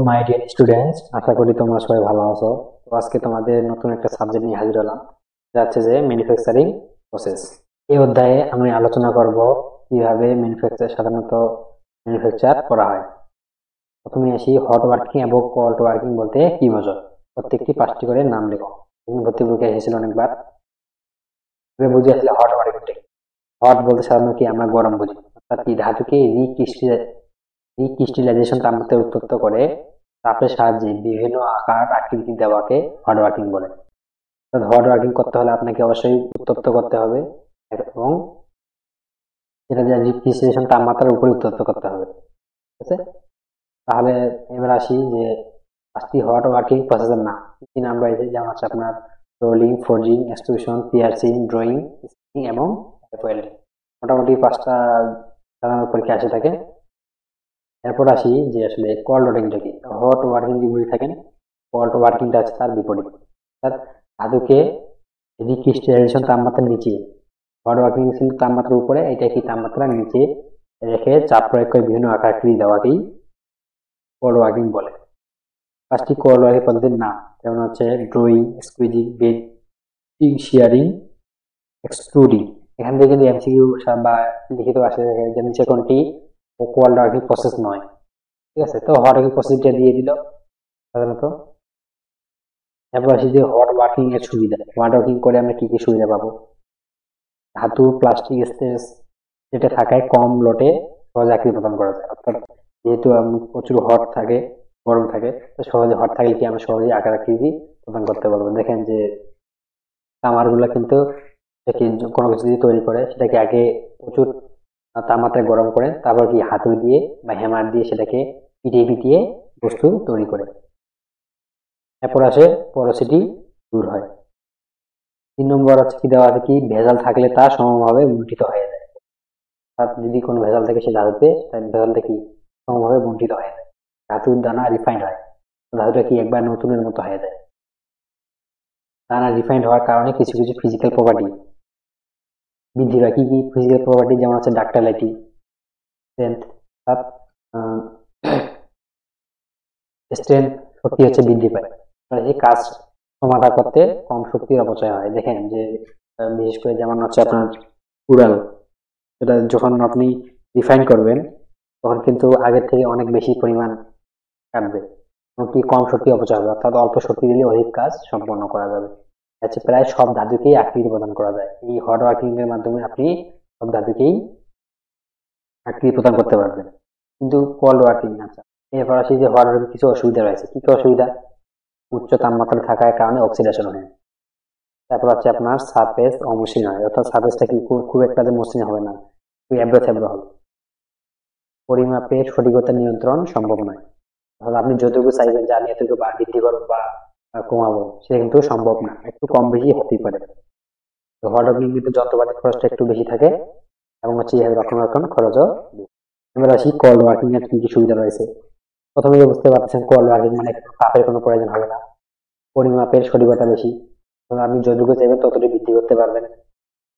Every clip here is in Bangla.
মাই ডিয়ার স্টুডেন্টস, আশা করি তোমরা সবাই ভালো আছো। তো আজকে তোমাদের নতুন একটা সাবজেক্ট নিয়ে হাজির হলাম, যা হচ্ছে যে ম্যানুফ্যাকচারিং প্রসেস। এই অধ্যায়ে আমি আলোচনা করব কিভাবে সাধারণত ম্যানুফ্যাকচার করা হয়। প্রথমে আসি, হট ওয়ার্কিং এবং কোল্ড ওয়ার্কিং বলতে কি বোঝো। প্রত্যেকটি 5টি করে নাম লেখো। তুমি ভর্তি পরীক্ষায় এসেছিল অনেকবার, তুমি বুঝে আসলে হট ওয়ার্কিং। হট বলতে সাধারণত কি আমরা গরম বুঝি, অর্থাৎ কি ধাতুকে রিক্রিস্টালাইজেশন তাপমাত্রায় উত্তপ্ত করে তাপের সাহায্যে বিভিন্ন আকার আকৃতি দেওয়াকে হট ওয়ার্কিং বলে। হট ওয়ার্কিং করতে হলে আপনাকে অবশ্যই উত্তপ্ত করতে হবে এবং এটা যে রিক্রিস্টালাইজেশন তাপমাত্রার উপরে উত্তপ্ত করতে হবে, ঠিক আছে। তাহলে এবার আসি যে 5টি হট ওয়ার্কিং প্রসেসের নাম। কি নাম রয়েছে, যেমন হচ্ছে আপনার rolling, forging, extrusion, piercing, drawing, spinning এবং ওয়েল্ডিং। মোটামুটি 5টা সাধারণত পরীক্ষা আসে থাকে। এরপর আসি যে আসলে কোল্ড ওয়ার্কিংটা কি। হট ওয়ার্কিং যে বুঝে থাকেন, কোল্ড ওয়ার্কিংটা হচ্ছে তার বিপরীত, অর্থাৎ ধাতুকে রিক্রিস্টালাইজেশন তাপমাত্রার নিচে, হট ওয়ার্কিং ছিল তাপমাত্রার উপরে, এটা কি তাপমাত্রার নিচে রেখে চাপ প্রয়োগ করে বিভিন্ন আকারকৃতি দেওয়াকেই কোল্ড ওয়ার্কিং বলে। 5টি কোল্ড ওয়ার্কিং পদ্ধতির নাম যেমন হচ্ছে ড্রয়িং, স্কুইজিং, বেন্ডিং, শিয়ারিং, এক্সট্রুডিং। এখান থেকে কিন্তু এমসিকিউ বা লিখিত আসে, যে নিচে কোনটি কোল্ড ওয়ার্কিং প্রসেস নয়, ঠিক আছে। তো হট ওয়ার্কিং প্রসেসটা দিয়ে দিল সাধারণত। এরপর আসি যে হট ওয়ার্কিং এর সুবিধা। হট ওয়ার্কিং করে আমরা কি কি সুবিধা পাবো। ধাতু, প্লাস্টিক, স্টেজ যেটা থাকায় কম লোটে সহজে আকৃতি প্রদান করা যায়, অর্থাৎ যেহেতু প্রচুর হট থাকে, গরম থাকে, তো সহজে হট থাকলে কি আমরা সহজে আকার আকৃতি প্রদান করতে পারবো। দেখেন যে তামার গুলা কিন্তু কোনো কিছু দিয়ে তৈরি করে, সেটাকে আগে প্রচুর তাপমাত্রায় গরম করে তারপর কি হাতুড়ি দিয়ে বা হ্যামার দিয়ে সেটাকে পিটিয়ে পিটিয়ে বস্তু তৈরি করে। এরপর আসে পরোসিটি দূর হয়। 3 নম্বর হচ্ছে কি দেওয়া আছে, কি ভেজাল থাকলে তা সমভাবে বন্টিত হয়ে যায়। অর্থাৎ যদি কোনো ভেজাল থাকে সে ধাতুতে, তাই ভেজালটা কি সমভাবে বন্টিত হয়ে যায়। ধাতুর দানা রিফাইন্ড হয়, ধাতুটা কি একবার নতুনের মতো হয়ে যায়। দানা রিফাইন্ড হওয়ার কারণে কিছু কিছু ফিজিক্যাল প্রপার্টি বৃদ্ধি পায়। কি কি ফিজিক্যাল প্রপার্টি, যেমন হচ্ছে ডাক্টাইলিটি, স্ট্রেংথ, অর্থাৎ স্ট্রেংথ শক্তি হচ্ছে বৃদ্ধি পায়। মানে এই কাজ সমাধা করতে কম শক্তির অপচয় হয়। দেখেন যে বিশেষ করে যেমন হচ্ছে আপনার উড়াল, সেটা যখন আপনি রিফাইন করবেন তখন কিন্তু আগের থেকে অনেক বেশি পরিমাণ কাটবে, কি কম শক্তি অপচয় হবে, অর্থাৎ অল্প শক্তি দিলে অধিক কাজ সম্পন্ন করা যাবে। আচ্ছা, প্রায় সব ধাতুকেই আকৃতি প্রদান করা যায়। এই হট ওয়ার্কিং এর মাধ্যমে আপনি সব ধাতুকেই আকৃতি প্রদান করতে পারবেন, কিন্তু কোল্ড ওয়ার্কিং আচ্ছা। এরপর আসি যে হট ওয়ার্কিং কিছু অসুবিধা রয়েছে। কি কি অসুবিধা, উচ্চ তাপমাত্রা থাকার কারণে অক্সিডেশন হয়। তারপর হচ্ছে আপনার সারফেস অমসৃণ হয়, অর্থাৎ সারফেসটা কি খুব একটা যে মসৃণ হবে না, খুব এবড়ো থেবড়ো হবে। পরিমাপের সঠিকতা নিয়ন্ত্রণ সম্ভব নয়, তাহলে আপনি যতটুকু চাইবেন যে আমি এতটুকু বৃদ্ধি করবো বা কমাবো, সেটা কিন্তু সম্ভব না, একটু কম বেশি হতেই পারে। তো হট ওয়ার্কিং কিন্তু যন্ত্রপাতি খরচটা একটু বেশি থাকে এবং হচ্ছে রক্ষণাবেক্ষণ খরচও বেশি। এবার আসি কোল্ড ওয়ার্কিং এর কি কি সুবিধা রয়েছে। প্রথমে বুঝতে পারছেন কোল্ড ওয়ার্কিং মানে তাপের কোনো প্রয়োজন হবে না, পরিমাপের সঠিকতা বেশি, আপনি যতটুকু চাইবেন ততটুকু বৃদ্ধি করতে পারবেন।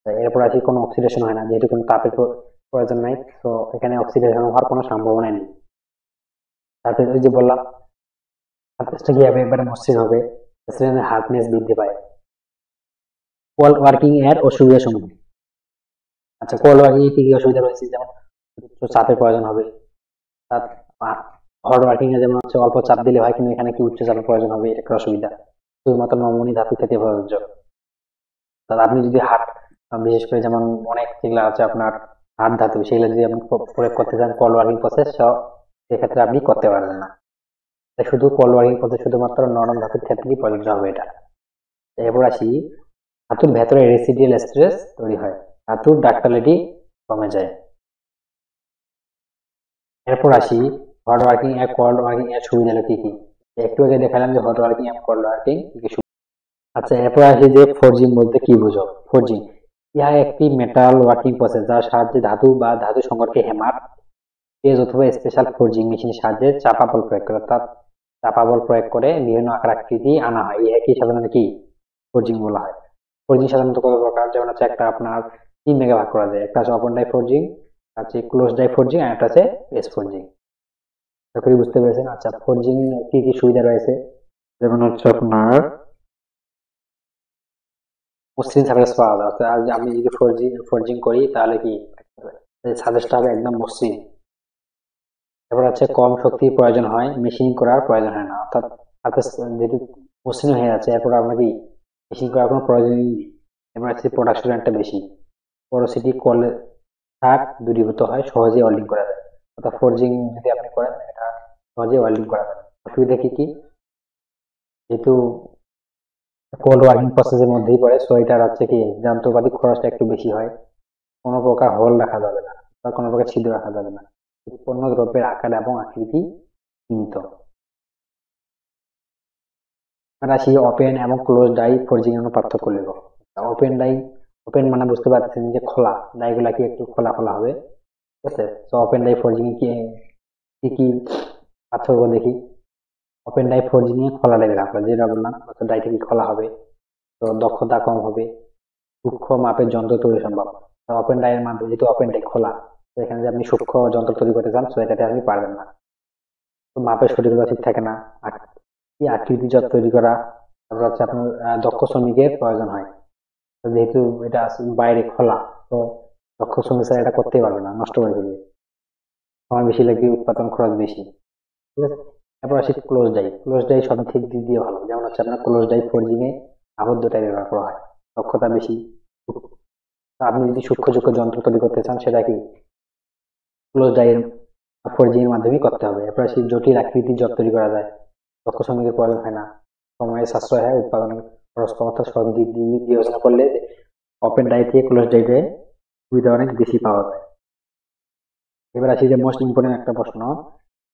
এরপর আসি কোনো অক্সিডেশন হয় না, যেহেতু কোনো তাপের প্রয়োজন নাই, তো এখানে অক্সিডেশন হওয়ার কোনো সম্ভাবনা নেই। তারপরে ওই যে বললাম সারফেসটা কি হবে, একবারে মসৃণ হবে, হার্ডনেস বৃদ্ধি পায়। কোল্ড ওয়ার্কিং এর অসুবিধা সমূহ। আচ্ছা, কোল্ড ওয়ার্কিং এর কি কি অসুবিধা রয়েছে, যেমন উচ্চ চাপের প্রয়োজন হবে। হট ওয়ার্কিং এ যেমন হচ্ছে অল্প চাপ দিলে হয়, কিন্তু এখানে কি উচ্চ চাপের প্রয়োজন হবে, এটা একটা অসুবিধা। শুধুমাত্র নমনীয় ধাতু ক্ষেত্রে প্রযোজ্য। তাহলে আপনি যদি বিশেষ করে যেমন অনেক যেগুলো আছে আপনার হার্ড ধাতু, সেগুলো যদি আপনি প্রয়োগ করতে চান কোল্ড ওয়ার্কিং প্রসেস, সেক্ষেত্রে আপনি করতে পারবেন না। শুধু কোল্ড ওয়ার্কিং প্রসেস শুধুমাত্র নরম ধাতুর ক্ষেত্রেই প্রযোজ্য হবে এটা। এরপর আসি, ধাতুর ভেতরে রেসিডিয়াল স্ট্রেস তৈরি হয়, ধাতুর ডাক্টাইলিটি কমে যায়। এরপর আসি হট ওয়ার্কিং এর কোল্ড ওয়ার্কিং এর সুবিধা কি কি। একটু আগে দেখালাম যে হট ওয়ার্কিং এবং কোল্ড ওয়ার্কিং কি কি সুবিধা। আচ্ছা, এরপর আসি যে ফোরজিং বলতে কি বুঝো। ফোরজিং ইহা একটি মেটাল ওয়ার্কিং প্রসেস, যার সাহায্যে ধাতু বা ধাতু সংকরকে হ্যামার, পেজ অথবা স্পেশাল ফোরজিং মেশিনের সাহায্যে চাপা বল প্রয়োগ করে, অর্থাৎ চাপা বল প্রয়োগ করে বিভিন্ন আকার আকৃতি আনা হয়। ইহাকে সাধারণত কি ফোরজিং বলা হয়। ফোরজিং সাধারণত কত প্রকার, যেমন হচ্ছে একটা আপনার 3 ভাগে ভাগ করা যায়। একটা হচ্ছে ওপেন ডাই ফোরজিং, আছে ক্লোজ ডাই ফোরজিং, আর একটা আছে পেজ ফোরজিং। আশা করি বুঝতে পেরেছেন। আচ্ছা, ফোরজিং কি কি সুবিধা রয়েছে, যেমন হচ্ছে আপনার মসৃণ সারফেস পাওয়া যায়, অর্থাৎ আমি যদি ফোরজিং করি তাহলে কি সাজেস্টটা হবে একদম মসৃণ। এবার হচ্ছে কম শক্তির প্রয়োজন হয়, মেশিন করার প্রয়োজন হয় না, অর্থাৎ সারফেস যেহেতু মসৃণ হয়ে যাচ্ছে এরপর আপনার কি মেশিন করার কোনো প্রয়োজনই নেই। এবার হচ্ছে প্রোডাকশন একটা বেশি, পোরোসিটি কলে থাক দূরীভূত হয়, সহজেই ওয়েল্ডিং করা যায়। অর্থাৎ ফোরজিং যদি আপনি করেন এটা সহজেই ওয়েল্ডিং করা যায়। অসুবিধা কি কি, যেহেতু কোল্ড ওয়ার্কিং প্রসেসের মধ্যেই পড়ে, সো এটার হচ্ছে কি যন্ত্রপাতি খরচটা একটু বেশি হয়। কোনো প্রকার হোল রাখা যাবে না বা কোনো প্রকার ছিদ্র রাখা যাবে না, উৎপন্ন দ্রব্যের আকার এবং আকৃতি সীমিত। আমরা আসি ওপেন এবং ক্লোজ ডাই ফোরজিং এর পার্থক্য লিখব। ওপেন ডাই, ওপেন মানে বুঝতে পারছেন যে খোলা, ডাইগুলা কি একটু খোলা খোলা হবে, ঠিক আছে। তো ওপেন ডাই ফোরজিং কি কি কি পার্থক্য দেখি। ওপেন ডাই ফোরজিং এ খোলা ডাই রাখলো, যেটা বললাম ডাইটা কি খোলা হবে, তো দক্ষতা কম হবে, সূক্ষ্ম মাপের যন্ত্র তৈরি সম্ভব। ওপেন ডাই এর মাধ্যমে, যেহেতু ওপেন ডাই খোলা, তো এখানে যে আপনি সূক্ষ্ম যন্ত্র তৈরি করতে চান, তো এটাতে আপনি পারবেন না, তো মাপের সঠিকতা ঠিক থাকে না। কি আকৃতি তৈরি করা, তারপর হচ্ছে আপনার দক্ষ শ্রমিকের প্রয়োজন হয়। তো যেহেতু এটা বাইরে খোলা, তো দক্ষ শ্রমিক ছাড়া এটা করতেই পারবে না, নষ্ট করে ফেলবে, সময় বেশি লাগবে, উৎপাদন খরচ বেশি, ঠিক আছে। তারপর আসি ক্লোজ ডাই। ক্লোজ ডাই সব দিক দিয়ে ভালো, যেমন হচ্ছে আপনার ক্লোজ ডাই ফোরজিং এ আবদ্ধ টাই ব্যবহার করা হয়, দক্ষতা বেশি। তো আপনি যদি সূক্ষ্ম যন্ত্র তৈরি করতে চান, সেটা কি ক্লোজ ডাই এর ফোরজিং এর মাধ্যমেই করতে হবে। এরপর আসি জটিল আকৃতির জব তৈরি করা যায়, দক্ষ শ্রমিকের প্রয়োজন হয় না, সময়ের সাশ্রয় হয়, উৎপাদন খরচ কম, অর্থাৎ সব দিক দিয়ে বিবেচনা করলে ওপেন ডাই থেকে ক্লোজ ডাইতে সুবিধা অনেক বেশি পাওয়া যায়। এবার আসি যে মোস্ট ইম্পর্টেন্ট একটা প্রশ্ন,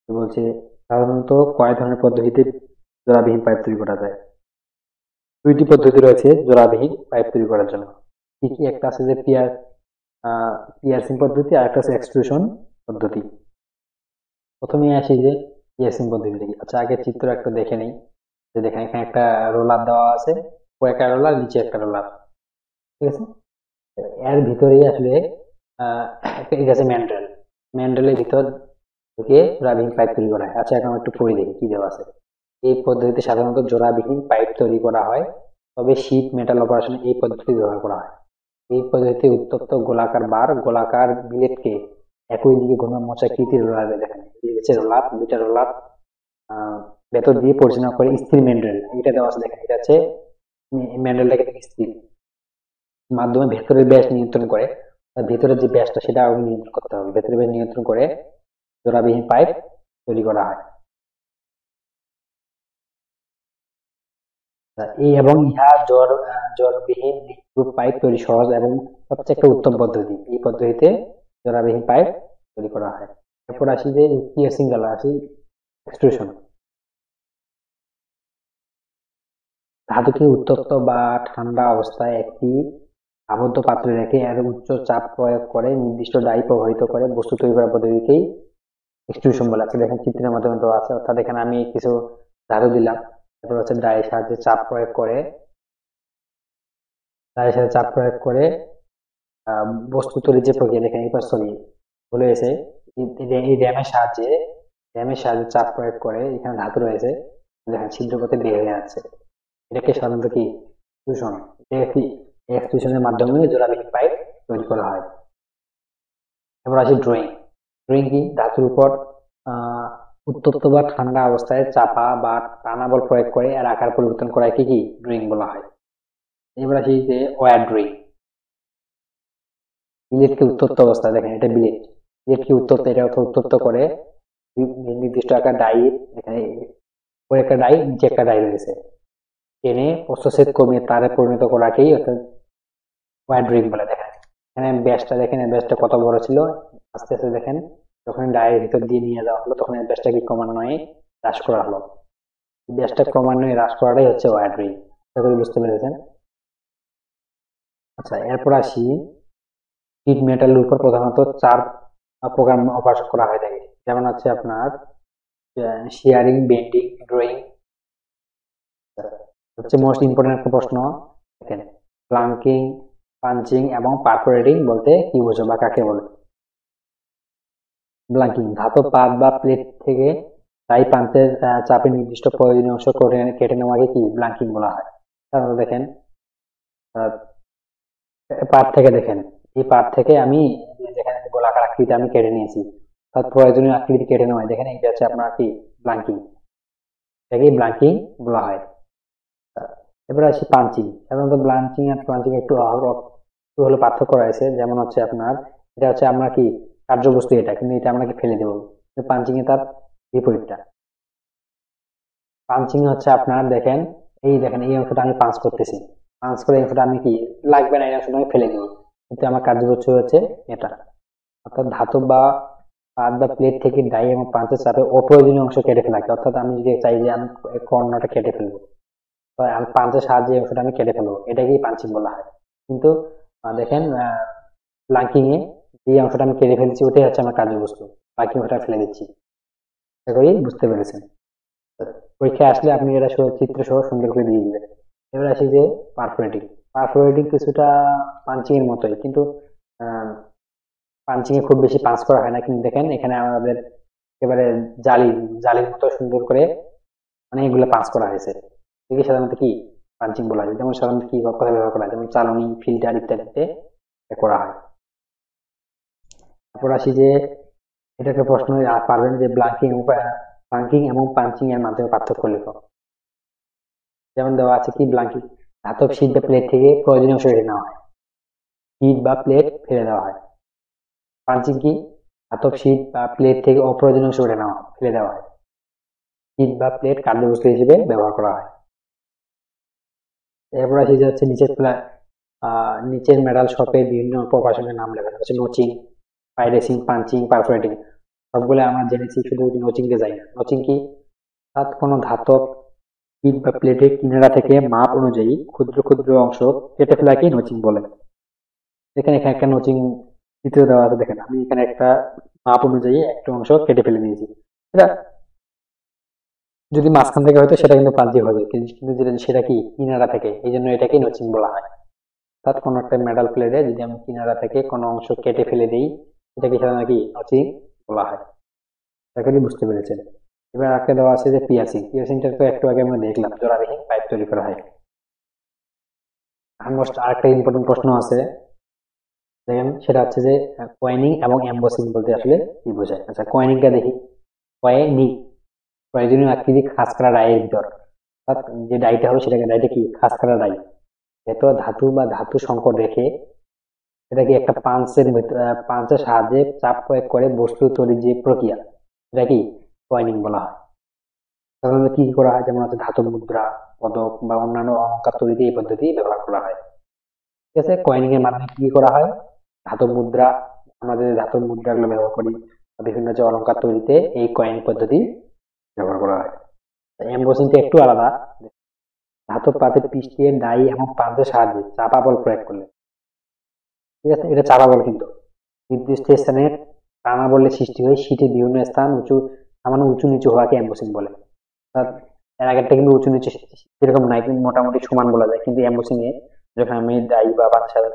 বলছে সাধারণত কয় ধরনের পদ্ধতিতে জোড়াবিহীন পাইপ তৈরি করা যায়। দুইটি পদ্ধতি রয়েছে জোড়াবিহীন পাইপ তৈরি করার জন্য। কি কি, একটা আছে যে পিয়ার্সিং পদ্ধতি, আর একটা আছে এক্সট্রুশন পদ্ধতি। প্রথমে আসি যে পিয়ার্সিং পদ্ধতি দেখি। আচ্ছা, আগে চিত্র একটা দেখে নেই, যে দেখেন এখানে একটা রোলার দেওয়া আছে, উপরে একটা রোলার, নিচে একটা রোলার, ঠিক আছে। এর ভিতরেই আসলে একটা এই আছে ম্যান্ডেল, ম্যান্ডেলের ভিতর থেকে জোড়াবিহীন পাইপ তৈরি করা হয়। আচ্ছা, এখন একটু পড়ে দেখি কি দেওয়া আছে। এই পদ্ধতিতে সাধারণত জোড়াবিহীন পাইপ তৈরি করা হয়, তবে শীট মেটাল অপারেশনে এই পদ্ধতি ব্যবহার করা হয়। এই পদ্ধতিতে উত্তপ্ত গোলাকার বার, গোলাকার বিলেটকে একই দিকে ঘূর্ণন মোচাকৃতি রোলার, দেখেন এই হচ্ছে রোলার, দুইটা রোলার ভেতর দিয়ে পরিচালনা করে স্থির ম্যান্ডেল, এটা দেওয়া আছে দেখেন, এটা হচ্ছে ম্যান্ডেলটাকে স্থির মাধ্যমে ভেতরের ব্যাস নিয়ন্ত্রণ করে। আর ভেতরের যে ব্যাসটা সেটা আগে নিয়ন্ত্রণ করতে হবে, ভেতরের ব্যাস নিয়ন্ত্রণ করে জোড়াবিহীন পাইপ তৈরি করা হয়। এই এবং ইহা জড়বিহীন লিকুইড পাইপ তৈরি সহজ এবং সবচেয়ে একটা উত্তম পদ্ধতি। এই পদ্ধতিতে জোড়াবিহীন পাইপ তৈরি করা হয়। এরপর আসি যে পিয়ার্সিং গেল, আসি এক্সট্রুশন। ধাতুকে উত্তপ্ত বা ঠান্ডা অবস্থায় একটি আবদ্ধ পাত্রে রেখে এর উচ্চ চাপ প্রয়োগ করে নির্দিষ্ট ডাই প্রবাহিত করে বস্তু তৈরি করার পদ্ধতিকেই এক্সট্রুশন বলে। আছে দেখেন চিত্রের মাধ্যমে দেওয়া আছে, অর্থাৎ এখানে আমি কিছু ধাতু দিলাম, তারপর হচ্ছে ডাইয়ের সাহায্যে চাপ প্রয়োগ করে, ডাইয়ের সাথে চাপ প্রয়োগ করে বস্তু তৈরির যে প্রক্রিয়া, দেখেন এই পাশ সরি ভুলে গেছে, এই র্যামের সাহায্যে চাপ প্রয়োগ করে এখানে ধাতু রয়েছে, দেখেন ছিদ্র পথে বের হয়ে যাচ্ছে, এটাকে সাধারণত কি এক্সট্রুশন, এটা কি এক্সট্রুশনের মাধ্যমে জোড়াবিহীন পাইপ তৈরি করা হয়। এবার আসি ড্রয়িং। ড্রয়িং কি, ধাতুর উপর আহ উত্তপ্ত বা ঠান্ডা অবস্থায় চাপা বা টানা বল প্রয়োগ করে এর আকার পরিবর্তন করা কি ড্রয়িং বলা হয়। এবার আসি যে ওয়্যার ড্রয়িং। বিলেটকে উত্তপ্ত অবস্থায়, দেখেন এটা বিলেটকে উত্তপ্ত, এটা উত্তপ্ত করে নির্দিষ্ট আকার ডাই, এখানে উপরে একটা ডাই, নিচে একটা ডাই রয়েছে, টেনে প্রস্থচ্ছেদ কমিয়ে তারে পরিণত করাকেই অর্থাৎ ওয়্যার ড্রয়িং বলে। দেখেন এখানে ব্যাসটা দেখেন, এই ব্যাসটা কত বড় ছিল, আস্তে আস্তে দেখেন যখন ডায়ের ভিতর দিয়ে নিয়ে যাওয়া হলো, তখন এই ব্যাসটা কি ক্রমান্বয়ে হ্রাস করা হলো। ব্যাসটা ক্রমান্বয়ে হ্রাস করাটাই হচ্ছে ওয়্যার ড্রয়িং। আশা করি বুঝতে পেরেছেন। আচ্ছা, এরপর আসি শীট মেটালের উপর প্রধানত 4 প্রকার অপারেশন করা হয়ে থাকে, যেমন হচ্ছে আপনার শিয়ারিং, বেন্ডিং, ড্রয়িং। হচ্ছে মোস্ট ইম্পর্টেন্ট একটা প্রশ্ন, দেখেন প্লাঙ্কিং, পাঞ্চিং এবং পারফোরেটিং বলতে কি বোঝো বা কাকে বলে। ব্লাঙ্কিং, ধাতব পাত বা প্লেট থেকে তাই প্রান্তের চাপে নির্দিষ্ট প্রয়োজনীয় অংশ কেটে নেওয়াকে কি ব্লাঙ্কিং বলা হয়। তাহলে দেখেন পার্ট থেকে দেখেন, এই পার্ট থেকে আমি যেখানে গোলাকার আকৃতি আমি কেটে নিয়েছি, অর্থাৎ প্রয়োজনীয় আকৃতি কেটে নেওয়া, দেখেন এটা হচ্ছে আপনার কি ব্লাঙ্কিং, এটাকে ব্লাঙ্কিং বলা হয়। এবার আসি পাঞ্চিং। সাধারণত ব্লাঙ্কিং আর পাঞ্চিং একটু একটু হলো পার্থক্য রয়েছে। যেমন হচ্ছে আপনার এটা হচ্ছে আমরা কি কার্যবস্তু এটা, কিন্তু এটা আমরা কি ফেলে দেবো। পাঞ্চিং এ তার বিপরীতটা। পাঞ্চিং হচ্ছে আপনার দেখেন, দেখেন এই অংশটা আমি পাঞ্চ করতেছি, পাঞ্চ করে এই অংশটা আমি কি লাগবে না এই অংশটা আমি ফেলে দেবো, কিন্তু আমার কার্যবস্তু হচ্ছে এটা। অর্থাৎ ধাতব বা পাত বা প্লেট থেকে ডাই এবং পাঞ্চের চাপে অপ্রয়োজনীয় অংশ কেটে ফেলাকে, অর্থাৎ আমি যদি চাই যে আমি কর্ণটা কেটে ফেলবো, তো আমি পাঞ্চের সাহায্যে এই অংশটা আমি কেটে ফেলবো, এটাকেই পাঞ্চিং বলা হয়। কিন্তু দেখেন ব্লাঙ্কিং এ যে অংশটা আমি কেটে ফেলছি ওটাই হচ্ছে আমার কার্যবস্তু, বাকি অংশটা ফেলে দিচ্ছি। আশা করি বুঝতে পেরেছেন। পরীক্ষায় আসলে আপনি এটা চিত্র সহ সুন্দর করে দিয়ে দিবেন। এবার আসি যে পারফোরেটিং। পারফোরেটিং কিছুটা পাঞ্চিং এর মতোই, কিন্তু পাঞ্চিং এ খুব বেশি পাঁচ করা হয় না, কিন্তু দেখেন এখানে আমাদের একেবারে জালি জালির মতো সুন্দর করে অনেকগুলো পাঁচ করা হয়েছে। একে সাধারণত কি পাঞ্চিং বলা হয়। যেমন সাধারণত কি কথা ব্যবহার করা হয়, যেমন চালনি, ফিল্টার ইত্যাদিতে করা হয়। তারপর আসি যে এটাকে প্রশ্ন পারবেন যে ব্লাঙ্কিং এবং পাঞ্চিং এর মাধ্যমে পার্থক্য লেখো। যেমন দেওয়া আছে কি ব্লাঙ্কিং, ধাতব শীট বা প্লেট থেকে প্রয়োজনীয় অংশ কেটে নেওয়া হয়, শীট বা প্লেট ফেলে দেওয়া হয়। পাঞ্চিং কি, ধাতব শীট বা প্লেট থেকে অপ্রয়োজনীয় অংশ কেটে নেওয়া ফেলে দেওয়া হয়, শীট বা প্লেট কার্যবস্তু হিসেবে ব্যবহার করা হয়। এরপর আসি যে হচ্ছে নিচের মেটাল শপের বিভিন্ন প্রকাশনের নাম লেখা হচ্ছে নোচিং, পাইরেসিং, পাঞ্চিং, পারফোরেটিং। সবগুলো আমরা জেনেছি, শুধু নোচিং কে যাই না। নোচিং কি, অর্থাৎ কোনো ধাতব ইট বা প্লেটের কিনারা থেকে মাপ অনুযায়ী ক্ষুদ্র ক্ষুদ্র অংশ কেটে ফেলাকে নোচিং বলে। এখানে এখানে একটা নোচিং চিত্র দেওয়া আছে, দেখেন আমি এখানে একটা মাপ অনুযায়ী একটা অংশ কেটে ফেলে নিয়েছি। এটা যদি মাঝখান থেকে হয়তো সেটা কিন্তু পাঞ্চিং হবে, কিন্তু সেটা কি কিনারা থেকে, এই জন্য এটাকে নোচিং বলা হয়। অর্থাৎ কোনো একটা মেটাল প্লেটে যদি আমি কিনারা থেকে কোনো অংশ কেটে ফেলে দিই, এটাকে সাধারণত কি নোচিং বলা হয়। তাকে বুঝতে পেরেছেন। এবার আরেকটা দেওয়া আছে যে পিয়াসিং। পিয়াসিংটা তো একটু আগে আমরা দেখলাম, জোড়াবিহীন পাইপ তৈরি করা হয়। অলমোস্ট আরেকটা ইম্পর্টেন্ট প্রশ্ন আছে, দেখেন সেটা হচ্ছে যে কয়েনিং এবং এমবসিং বলতে আসলে কি বোঝায়। আচ্ছা, কয়েনিংটা দেখি। কয়েনিং প্রয়োজনীয় আকৃতি খাস করা ডাইয়ের ভিতর, অর্থাৎ যে ডাইটা হবে সেটাকে ডাইটা কি খাস করা ডাই, এত ধাতু বা ধাতু সংকট রেখে সেটাকে একটা পাঞ্চের সাহায্যে চাপ প্রয়োগ করে বস্তু তৈরির যে প্রক্রিয়া, সেটা কি কয়েনিং বলা হয়। সাধারণত কি করা হয়, যেমন হচ্ছে ধাতব মুদ্রা, পদক বা অন্যান্য অলংকার তৈরিতে এই পদ্ধতি ব্যবহার করা হয়। ঠিক আছে, কয়েনিং এর মাধ্যমে কি করা হয়, ধাতব মুদ্রা, আমাদের ধাতব মুদ্রাগুলো ব্যবহার করি, বিভিন্ন যে অলংকার তৈরিতে এই কয়েন পদ্ধতি ব্যবহার করা হয়। এমবোসিংটা একটু আলাদা। ধাতব পাতের পৃষ্ঠে ডাই এবং পাঞ্চের সাহায্যে চাপা বল প্রয়োগ করলে, ঠিক আছে, এটা চাপা বল, কিন্তু নির্দিষ্ট স্থানে টানা বলের সৃষ্টি হয়, শীটে বিভিন্ন স্থান সামান্য উঁচু নিচু হওয়াকে এমবোসিং বলে। অর্থাৎ এর আগেরটা কিন্তু উঁচু নিচু সেরকম নাই, কিন্তু মোটামুটি সমান বলা যায়। কিন্তু এমবোসিং এ যখন আমি ডাই বা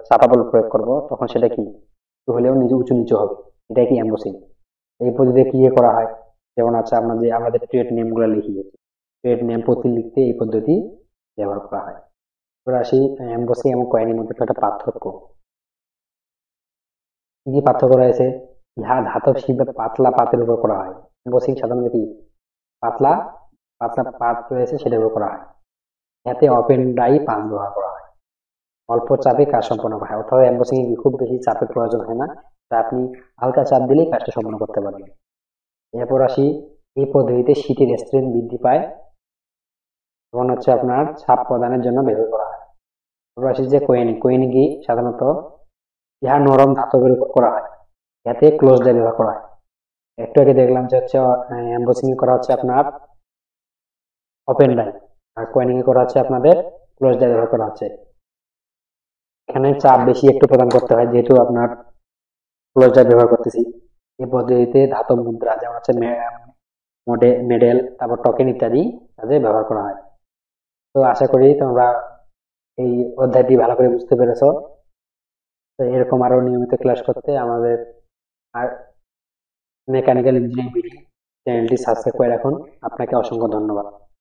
চাপা বল প্রয়োগ করবো, তখন সেটা কি একটু হলেও উঁচু নিচু হবে, এটাই কি এমবোসিং। এই পদ্ধতিতে কি করা হয়, যেমন আছে আমাদের ট্রেড নেম গুলো লিখি, ট্রেড নেম প্রতি লিখতে এই পদ্ধতি ব্যবহার করা হয়। এবার আসি এমবোসিং এবং কয়েনের মধ্যে একটা পার্থক্য। কি কি পার্থক্য রয়েছে, ইহা ধাতব শিট বা পাতলা পাতের উপর করা হয়। এমবোসিং সাধারণত কি পাতলা পাতলা পাত রয়েছে সেটার উপর করা হয়। এতে ওপেন ডাই পাঁচ ব্যবহার করা হয়, অল্প চাপে কাজ সম্পন্ন করা হয়। অর্থাৎ এমবোসিং এ খুব বেশি চাপের প্রয়োজন হয় না, তা আপনি হালকা চাপ দিলেই কাজটা সম্পন্ন করতে পারবেন। এরপর আসি, এই পদ্ধতিতে শীটের স্ট্রেংথ বৃদ্ধি পায় এবং হচ্ছে আপনার ছাপ প্রদানের জন্য ব্যবহার করা হয়। এরপর আসি যে কোয়েনিং। কোয়েনিং কি সাধারণত ইহা নরম ধাতবের উপর করা হয়, এতে ক্লোজ ডাই ব্যবহার করা হয়। একটু আগে দেখলাম যে হচ্ছে এমবোসিং করা হচ্ছে আপনার ওপেন ডাই, আর কোয়েনিং করা হচ্ছে আপনাদের ক্লোজ ডাই ব্যবহার করা হচ্ছে। এখানে চাপ বেশি একটু প্রদান করতে হয়, যেহেতু আপনার ক্লোজ ডাই ব্যবহার করতেছি। এই পদ্ধতিতে ধাতব মুদ্রা, যেমন হচ্ছে মেডেল, তারপর টোকেন ইত্যাদি কাজে ব্যবহার করা হয়। তো আশা করি তোমরা এই অধ্যায়টি ভালো করে বুঝতে পেরেছো। তো এরকম আরো নিয়মিত ক্লাস করতে আমাদের আর মেকানিক্যাল ইঞ্জিনিয়ারিং চ্যানেলটি সাবস্ক্রাইব করে রাখুন। আপনাকে অসংখ্য ধন্যবাদ।